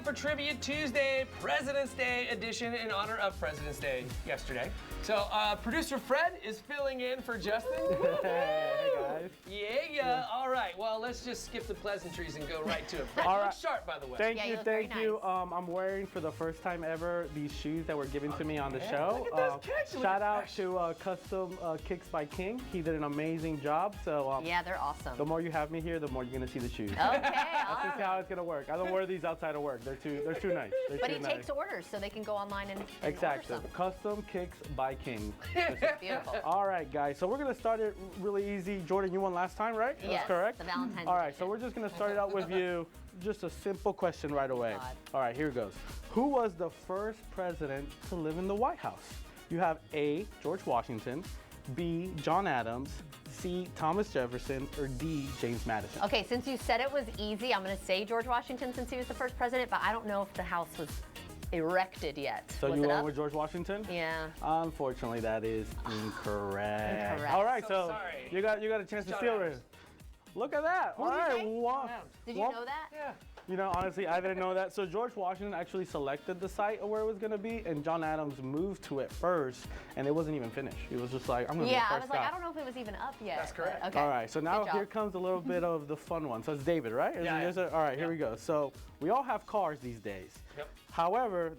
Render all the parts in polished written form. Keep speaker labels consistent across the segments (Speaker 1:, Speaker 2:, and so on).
Speaker 1: for Trivia Tuesday, President's Day edition in honor of President's Day yesterday. So producer Fred is filling in for Justin.
Speaker 2: Hey guys.
Speaker 1: Yeah. All right. Well, let's just skip the pleasantries and go right to it. Fred,
Speaker 2: All
Speaker 1: you look
Speaker 2: right.
Speaker 1: sharp, by the way.
Speaker 2: Thank
Speaker 3: Yeah, you
Speaker 2: you,
Speaker 3: look
Speaker 2: thank
Speaker 3: very
Speaker 2: you.
Speaker 3: nice.
Speaker 2: I'm wearing for the first time ever these shoes that were given to me on the
Speaker 1: yeah.
Speaker 2: show.
Speaker 1: Look at those kicks, you
Speaker 2: Shout
Speaker 1: look
Speaker 2: out
Speaker 1: fresh.
Speaker 2: to Custom Kicks by King. He did an amazing job. So
Speaker 3: Yeah, they're awesome.
Speaker 2: the more you have me here, the more you're gonna see the shoes.
Speaker 3: Okay,
Speaker 2: That's
Speaker 3: awesome.
Speaker 2: just how it's gonna work. I don't wear these outside of work. They're too nice. They're
Speaker 3: But
Speaker 2: too
Speaker 3: he
Speaker 2: nice.
Speaker 3: takes orders, so they can go online and
Speaker 2: Exactly.
Speaker 3: order some.
Speaker 2: Custom Kicks by King.
Speaker 3: Beautiful.
Speaker 2: All right, guys. So we're gonna start it really easy. Jordan, you won last time, right?
Speaker 3: Yes,
Speaker 2: That's correct.
Speaker 3: the Valentine's
Speaker 2: All right.
Speaker 3: edition.
Speaker 2: So we're just gonna start it out with you. Just a simple question right away.
Speaker 3: God.
Speaker 2: All right, here it goes. Who was the first president to live in the White House? You have A. George Washington, B. John Adams, C. Thomas Jefferson, or D. James Madison.
Speaker 3: Okay, since you said it was easy, I'm going to say George Washington since he was the first president, but I don't know if the house was erected yet.
Speaker 2: So
Speaker 3: was
Speaker 2: you
Speaker 3: it
Speaker 2: went
Speaker 3: up?
Speaker 2: with George Washington?
Speaker 3: Yeah.
Speaker 2: Unfortunately, that is incorrect.
Speaker 3: Incorrect.
Speaker 2: All right,
Speaker 1: So
Speaker 2: so
Speaker 1: sorry.
Speaker 2: you got a chance to
Speaker 1: John
Speaker 2: steal
Speaker 1: Adams.
Speaker 2: it. Look at that. All
Speaker 3: did you
Speaker 2: right,
Speaker 3: say?
Speaker 2: one.
Speaker 3: Did you
Speaker 2: one-
Speaker 3: know that?
Speaker 1: Yeah.
Speaker 2: You know, honestly, I didn't know that. So George Washington actually selected the site of where it was going to be, and John Adams moved to it first, and it wasn't even finished. He was just like, I'm going to be
Speaker 3: Yeah,
Speaker 2: the
Speaker 3: I
Speaker 2: first
Speaker 3: was like,
Speaker 2: guy.
Speaker 3: I don't know if it was even up yet.
Speaker 1: That's correct.
Speaker 3: but- Okay.
Speaker 2: All right, so now
Speaker 3: Good job.
Speaker 2: here comes a little bit of the fun one. So it's David, right? Is
Speaker 1: Yeah,
Speaker 2: it yours?
Speaker 1: yeah.
Speaker 2: All right, here
Speaker 1: Yeah.
Speaker 2: we go. So we all have cars these days.
Speaker 1: Yep.
Speaker 2: However,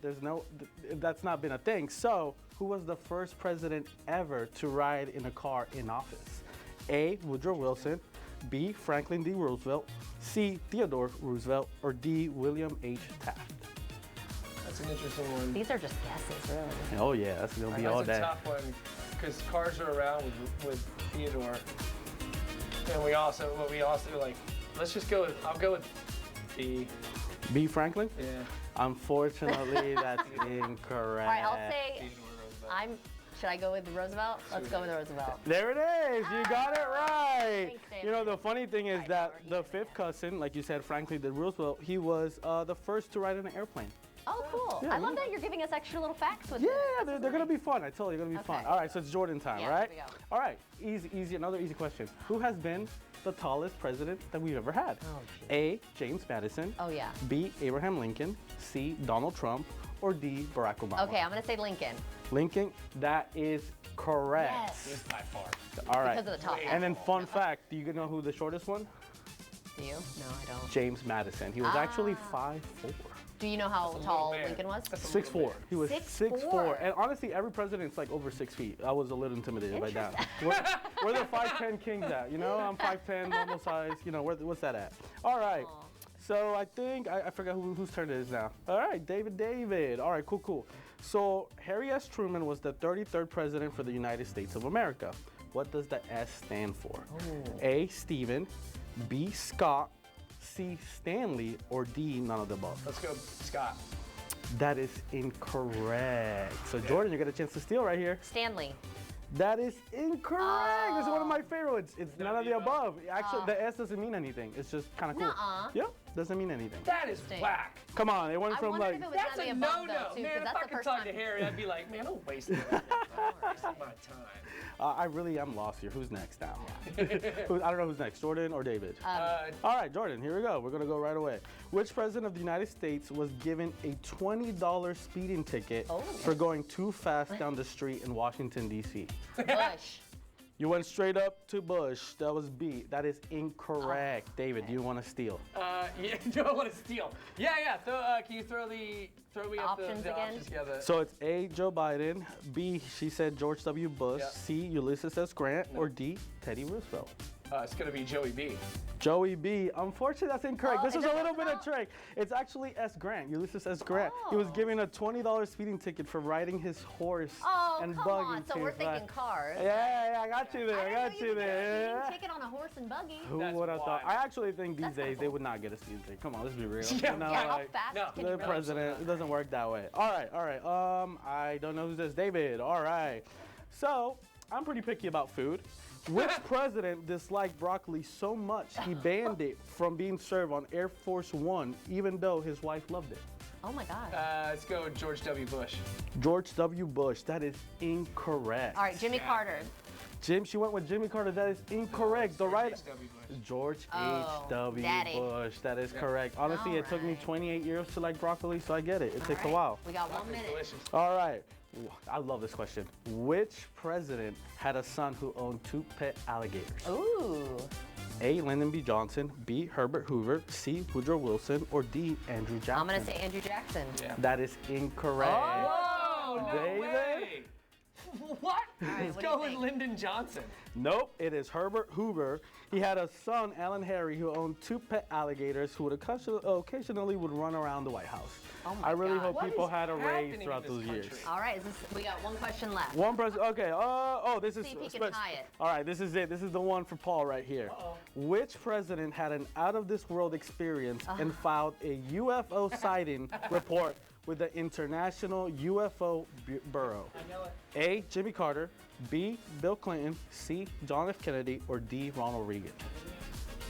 Speaker 2: that's not been a thing. So who was the first president ever to ride in a car in office? A. Woodrow Wilson, B. Franklin D. Roosevelt, C. Theodore Roosevelt, or D. William H. Taft?
Speaker 1: That's an interesting one.
Speaker 3: These are just guesses, really.
Speaker 2: Oh yeah, that's gonna be all
Speaker 1: That's a
Speaker 2: day.
Speaker 1: tough one because cars are around with Theodore, and we also like. Let's just go with. I'll go with B.
Speaker 2: B. Franklin?
Speaker 1: Yeah.
Speaker 2: Unfortunately, that's incorrect.
Speaker 3: All right, I'll say
Speaker 1: Theodore Roosevelt.
Speaker 3: should I go with Roosevelt? Let's go with Roosevelt.
Speaker 2: There it is. You got it right.
Speaker 3: Thanks, David.
Speaker 2: You know, the funny thing is
Speaker 3: Alright,
Speaker 2: that
Speaker 3: now
Speaker 2: the
Speaker 3: we're
Speaker 2: fifth cousin, like you said, Franklin D. Roosevelt, he was the first to ride in an airplane.
Speaker 3: Oh, cool.
Speaker 2: Yeah,
Speaker 3: I love
Speaker 2: yeah.
Speaker 3: that you're giving us extra little facts with
Speaker 2: Yeah,
Speaker 3: this.
Speaker 2: they're gonna be fun. I told you, they're gonna be fun.
Speaker 3: Okay.
Speaker 2: All right, so it's Jordan time,
Speaker 3: Yeah,
Speaker 2: right?
Speaker 3: here we go.
Speaker 2: All right, easy, another easy question. Who has been the tallest president that we've ever had?
Speaker 3: Oh,
Speaker 2: A. James Madison.
Speaker 3: Oh, yeah.
Speaker 2: B. Abraham Lincoln. C. Donald Trump. Or D. Barack Obama.
Speaker 3: Okay, I'm going to say Lincoln.
Speaker 2: Lincoln, that is correct.
Speaker 3: Yes.
Speaker 1: By far.
Speaker 2: All right.
Speaker 3: Because of the top
Speaker 2: And then
Speaker 3: hat.
Speaker 2: fun fact, do you know who the shortest one?
Speaker 3: Do you? No, I don't.
Speaker 2: James Madison. He was actually
Speaker 3: Ah.
Speaker 2: 5'4".
Speaker 3: Do you know how
Speaker 1: That's a
Speaker 3: tall
Speaker 1: little man.
Speaker 3: Lincoln was?
Speaker 1: That's a little
Speaker 2: 6'4".
Speaker 1: man.
Speaker 2: He was
Speaker 3: 6'4".
Speaker 2: 6'4". And honestly, every president's like over 6 feet. I was a little intimidated by that. Where the 5'10" kings at? You know, I'm 5'10", normal size. You know, what's that at? All right.
Speaker 3: Aw.
Speaker 2: So I think, I forgot whose turn it is now. All right, David. All right, cool. So Harry S. Truman was the 33rd president for the United States of America. What does the S stand for? A. Stephen, B. Scott, C. Stanley, or D. None of the above?
Speaker 1: Let's go, Scott.
Speaker 2: That is incorrect. So Jordan, you got a chance to steal right here.
Speaker 3: Stanley.
Speaker 2: That is incorrect. This is one of my favorites. It's none of the above. Actually,
Speaker 3: Oh.
Speaker 2: the S doesn't mean anything. It's just kind of cool.
Speaker 3: Nuh-uh.
Speaker 2: Yep, doesn't mean anything.
Speaker 1: That is
Speaker 3: Interesting.
Speaker 1: whack.
Speaker 2: Come on, it went
Speaker 3: I
Speaker 2: from
Speaker 3: wondered
Speaker 2: like.
Speaker 3: if it was
Speaker 1: That's
Speaker 3: none
Speaker 1: a
Speaker 3: of the above,
Speaker 1: no-no,
Speaker 3: though, too,
Speaker 1: man.
Speaker 3: because
Speaker 1: If
Speaker 3: that's
Speaker 1: I
Speaker 3: the
Speaker 1: could
Speaker 3: first
Speaker 1: talk to
Speaker 3: time.
Speaker 1: Harry, I'd be like, man, don't waste it. Don't waste my time.
Speaker 2: I really am lost here. Who's next now? I don't know who's next, Jordan or David. All right, Jordan, here we go. We're going to go right away. Which president of the United States was given a $20 speeding ticket
Speaker 3: Oh.
Speaker 2: for going too fast down the street in Washington, D.C.?
Speaker 3: Bush.
Speaker 2: You went straight up to Bush. That was B. That is incorrect.
Speaker 3: Oh,
Speaker 2: David, do you want to steal?
Speaker 1: Yeah, do I want to steal? Yeah. Can you throw me up
Speaker 3: Options
Speaker 1: the
Speaker 3: again?
Speaker 1: options together?
Speaker 2: So it's A, Joe Biden, B, she said George W. Bush,
Speaker 1: Yeah.
Speaker 2: C, Ulysses S. Grant, or D, Teddy Roosevelt.
Speaker 1: It's gonna be Joey B.
Speaker 2: Joey B. Unfortunately, that's incorrect.
Speaker 3: Oh,
Speaker 2: This
Speaker 3: is
Speaker 2: is a
Speaker 3: it
Speaker 2: little bit of
Speaker 3: Roosevelt?
Speaker 2: trick. It's actually S. Grant, Ulysses S. Grant. He was
Speaker 3: Oh.
Speaker 2: given a $20 speeding ticket for riding his horse
Speaker 3: Oh,
Speaker 2: and
Speaker 3: come
Speaker 2: buggy.
Speaker 3: on. So
Speaker 2: too
Speaker 3: we're
Speaker 2: fast.
Speaker 3: thinking cars.
Speaker 2: Yeah, I got you there. I got
Speaker 3: didn't
Speaker 2: you
Speaker 3: know you could get a
Speaker 2: there.
Speaker 3: speeding ticket on a horse and buggy.
Speaker 2: Who
Speaker 1: That's
Speaker 2: would have thought?
Speaker 1: wild.
Speaker 2: I actually think these
Speaker 3: That's kinda
Speaker 2: days they
Speaker 3: cool.
Speaker 2: would not get a speeding ticket. Come on, let's be real.
Speaker 1: Yeah,
Speaker 2: You know,
Speaker 3: Yeah, how
Speaker 2: like,
Speaker 3: fast
Speaker 1: no,
Speaker 3: can
Speaker 2: the
Speaker 3: you run?
Speaker 2: president, it doesn't work that way. All right. I don't know who's this. David. All right. So I'm pretty picky about food. Which president disliked broccoli so much he banned it from being served on Air Force One, even though his wife loved it?
Speaker 3: Oh my God.
Speaker 1: Let's go with George W. Bush.
Speaker 2: George W. Bush. That is incorrect.
Speaker 3: All right, Jimmy
Speaker 1: Yeah.
Speaker 3: Carter.
Speaker 2: She went with Jimmy Carter. That is incorrect. The right.
Speaker 1: H.W. Bush.
Speaker 2: George
Speaker 3: Oh,
Speaker 2: H.W.
Speaker 3: Daddy.
Speaker 2: Bush. That is correct. Honestly, it took me
Speaker 3: Alright.
Speaker 2: 28 years to like broccoli, so I get it. It takes a
Speaker 3: All right,
Speaker 2: while.
Speaker 3: We got 1
Speaker 1: It's
Speaker 3: minute.
Speaker 1: delicious.
Speaker 2: All right. I love this question. Which president had a son who owned 2 pet alligators?
Speaker 3: Ooh.
Speaker 2: A. Lyndon B. Johnson, B. Herbert Hoover, C. Woodrow Wilson, or D. Andrew Jackson?
Speaker 3: I'm gonna say Andrew Jackson.
Speaker 1: Yeah.
Speaker 2: That is incorrect.
Speaker 1: Oh, no
Speaker 2: David?
Speaker 1: way. What?
Speaker 3: right,
Speaker 1: Let's
Speaker 3: what do
Speaker 1: go
Speaker 3: you
Speaker 1: with
Speaker 3: think?
Speaker 1: Lyndon Johnson.
Speaker 2: Nope, it is Herbert Hoover. He had a son, Alan Harry, who owned 2 pet alligators who would occasionally would run around the White House.
Speaker 3: Oh my
Speaker 2: I really
Speaker 3: God.
Speaker 2: hope
Speaker 1: What
Speaker 2: people
Speaker 1: is
Speaker 2: had a raise
Speaker 1: happening
Speaker 2: throughout
Speaker 1: in this
Speaker 2: those years.
Speaker 1: country?
Speaker 3: All right, we got 1 question left.
Speaker 2: One president. Okay. This is.
Speaker 3: See if he can tie it.
Speaker 2: All right. This is it. This is the one for Paul right here. Which president had an out-of-this-world experience and filed a UFO sighting report with the International UFO Bureau?
Speaker 1: I know it.
Speaker 2: A. Jimmy Carter, B. Bill Clinton, C. John F. Kennedy, or D. Ronald Reagan?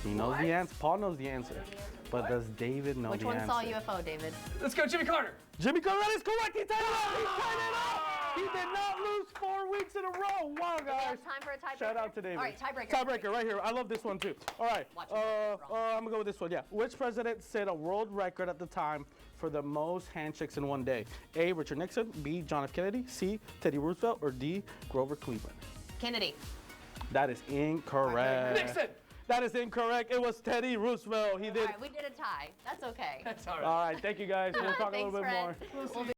Speaker 2: He knows the answer. Paul knows the answer. But does David know
Speaker 3: Which
Speaker 2: the
Speaker 3: one
Speaker 2: answer?
Speaker 3: saw UFO, David?
Speaker 1: Let's go, Jimmy Carter.
Speaker 2: Jimmy Carter, that is correct. He tied it up. He tied it up. He did not lose 4 weeks in a row. Wow,
Speaker 3: Do we
Speaker 2: guys.
Speaker 3: have time for a tiebreaker?
Speaker 2: Shout out to David.
Speaker 3: All right, tiebreaker.
Speaker 2: Tiebreaker right here. I love this one too. All right.
Speaker 3: Watch it.
Speaker 2: I'm gonna go with this one. Yeah. Which president set a world record at the time for the most handshakes in one day? A. Richard Nixon. B. John F. Kennedy. C. Teddy Roosevelt. Or D. Grover Cleveland.
Speaker 3: Kennedy.
Speaker 2: That is incorrect.
Speaker 1: Nixon.
Speaker 2: That is incorrect. It was Teddy Roosevelt. He
Speaker 3: All
Speaker 2: did.
Speaker 3: right, we did a tie. That's okay.
Speaker 1: That's all right.
Speaker 2: All right. Thank you guys. We'll talk a little
Speaker 3: Thanks,
Speaker 2: bit
Speaker 3: Fred.
Speaker 2: more.
Speaker 3: We'll be